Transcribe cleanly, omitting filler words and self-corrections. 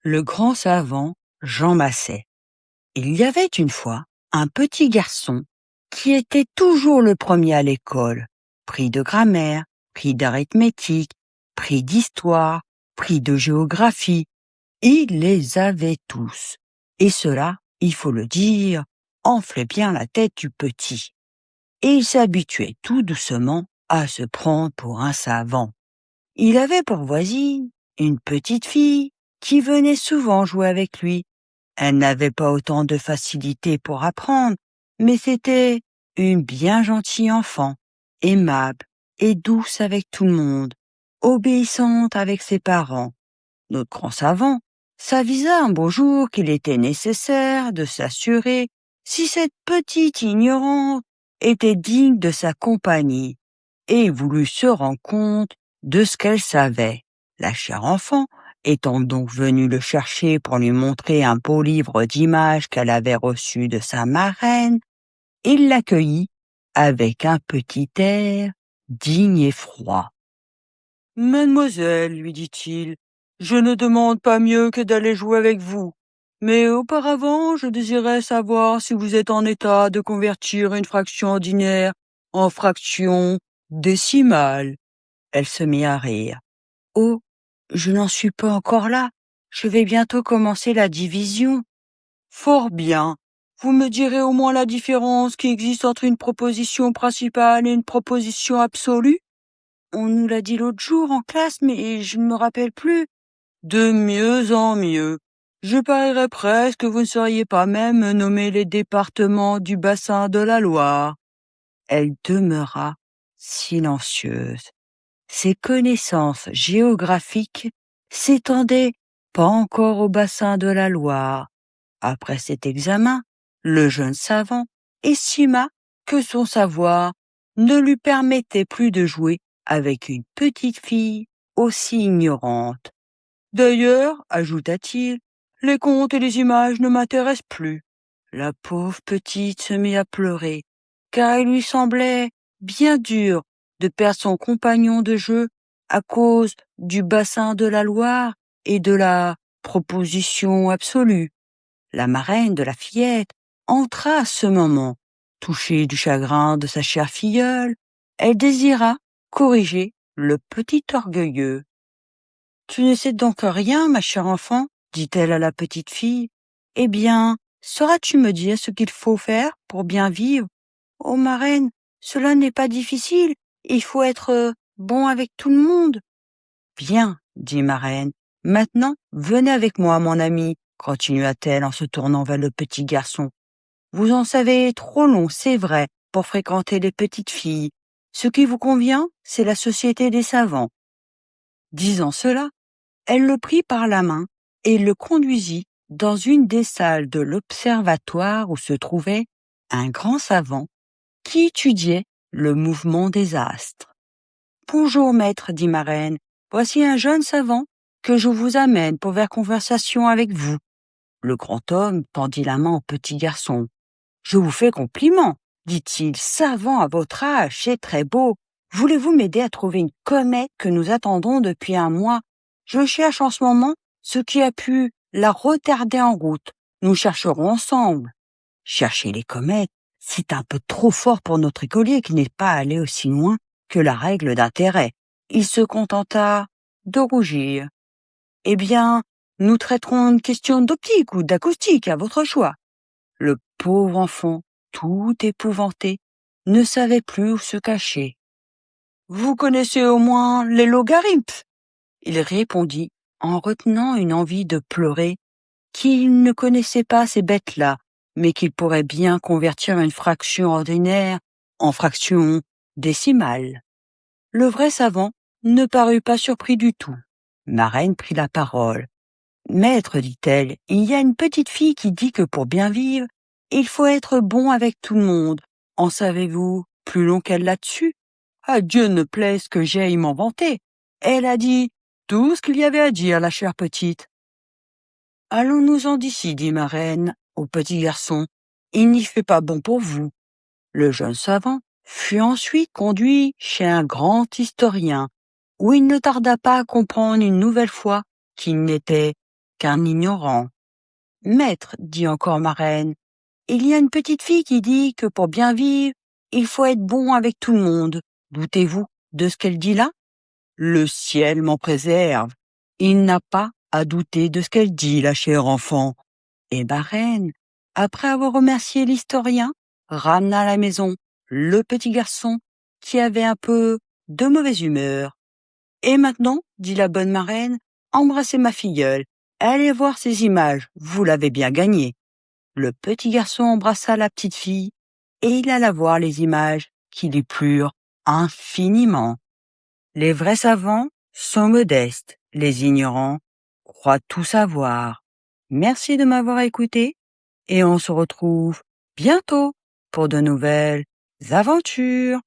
Le grand savant Jean Massé. Il y avait une fois un petit garçon qui était toujours le premier à l'école, prix de grammaire, prix d'arithmétique, prix d'histoire, prix de géographie. Il les avait tous. Et cela, il faut le dire, enflait bien la tête du petit. Et il s'habituait tout doucement à se prendre pour un savant. Il avait pour voisine une petite fille qui venait souvent jouer avec lui. Elle n'avait pas autant de facilité pour apprendre, mais c'était une bien gentille enfant, aimable et douce avec tout le monde, obéissante avec ses parents. Notre grand savant s'avisa un beau jour qu'il était nécessaire de s'assurer si cette petite ignorante était digne de sa compagnie, et voulut se rendre compte de ce qu'elle savait. La chère enfant, étant donc venue le chercher pour lui montrer un beau livre d'images qu'elle avait reçu de sa marraine, il l'accueillit avec un petit air digne et froid. « Mademoiselle, lui dit-il, je ne demande pas mieux que d'aller jouer avec vous. Mais auparavant, je désirais savoir si vous êtes en état de convertir une fraction ordinaire en fraction décimale. » Elle se mit à rire. « Oh, je n'en suis pas encore là. Je vais bientôt commencer la division. »« Fort bien. Vous me direz au moins la différence qui existe entre une proposition principale et une proposition absolue ? » « On nous l'a dit l'autre jour en classe, mais je ne me rappelle plus. »« De mieux en mieux. Je parierais presque que vous ne sauriez pas même nommer les départements du bassin de la Loire. » Elle demeura silencieuse. Ses connaissances géographiques s'étendaient pas encore au bassin de la Loire. Après cet examen, le jeune savant estima que son savoir ne lui permettait plus de jouer avec une petite fille aussi ignorante. D'ailleurs, ajouta-t-il, les contes et les images ne m'intéressent plus. La pauvre petite se mit à pleurer, car il lui semblait bien dur de perdre son compagnon de jeu à cause du bassin de la Loire et de la proposition absolue. La marraine de la fillette entra à ce moment. Touchée du chagrin de sa chère filleule, elle désira corriger le petit orgueilleux. « Tu ne sais donc rien, ma chère enfant, dit-elle à la petite fille. Eh bien, sauras-tu me dire ce qu'il faut faire pour bien vivre ? Oh, marraine, cela n'est pas difficile, il faut être bon avec tout le monde. » Bien, dit marraine. Maintenant, venez avec moi, mon ami, continua-t-elle en se tournant vers le petit garçon. Vous en savez trop long, c'est vrai, pour fréquenter les petites filles. Ce qui vous convient, c'est la société des savants. Disant cela, elle le prit par la main et le conduisit dans une des salles de l'observatoire où se trouvait un grand savant qui étudiait le mouvement des astres. « Bonjour, maître, dit marraine. Voici un jeune savant que je vous amène pour faire conversation avec vous. » Le grand homme tendit la main au petit garçon. « Je vous fais compliment, dit-il, savant à votre âge, c'est très beau. Voulez-vous m'aider à trouver une comète que nous attendons depuis un mois ? Je cherche en ce moment ce qui a pu la retarder en route. Nous chercherons ensemble. » Chercher les comètes, c'est un peu trop fort pour notre écolier qui n'est pas allé aussi loin que la règle d'intérêt. Il se contenta de rougir. « Eh bien, nous traiterons une question d'optique ou d'acoustique, à votre choix. » Le pauvre enfant, tout épouvanté, ne savait plus où se cacher. « Vous connaissez au moins les logarithmes ?» il répondit en retenant une envie de pleurer, qu'il ne connaissait pas ces bêtes-là, mais qu'il pourrait bien convertir une fraction ordinaire en fraction décimale. Le vrai savant ne parut pas surpris du tout. Marraine prit la parole. « Maître, dit-elle, il y a une petite fille qui dit que pour bien vivre, il faut être bon avec tout le monde. En savez-vous plus long qu'elle là-dessus ? À Dieu ne plaise que j'aille m'en vanter. Elle a dit tout ce qu'il y avait à dire, la chère petite. »« Allons-nous-en d'ici, dit marraine au petit garçon. Il n'y fait pas bon pour vous. » Le jeune savant fut ensuite conduit chez un grand historien, où il ne tarda pas à comprendre une nouvelle fois qu'il n'était qu'un ignorant. Maître, dit encore ma reine, il y a une petite fille qui dit que pour bien vivre, il faut être bon avec tout le monde. Doutez-vous de ce qu'elle dit là? Le ciel m'en préserve. Il n'a pas à douter de ce qu'elle dit, la chère enfant. Et ma reine, après avoir remercié l'historien, ramena à la maison le petit garçon qui avait un peu de mauvaise humeur. Et maintenant, dit la bonne marraine, embrassez ma filleule. Allez voir ces images, vous l'avez bien gagné. Le petit garçon embrassa la petite fille et il alla voir les images qui lui plurent infiniment. Les vrais savants sont modestes, les ignorants croient tout savoir. Merci de m'avoir écouté et on se retrouve bientôt pour de nouvelles aventures.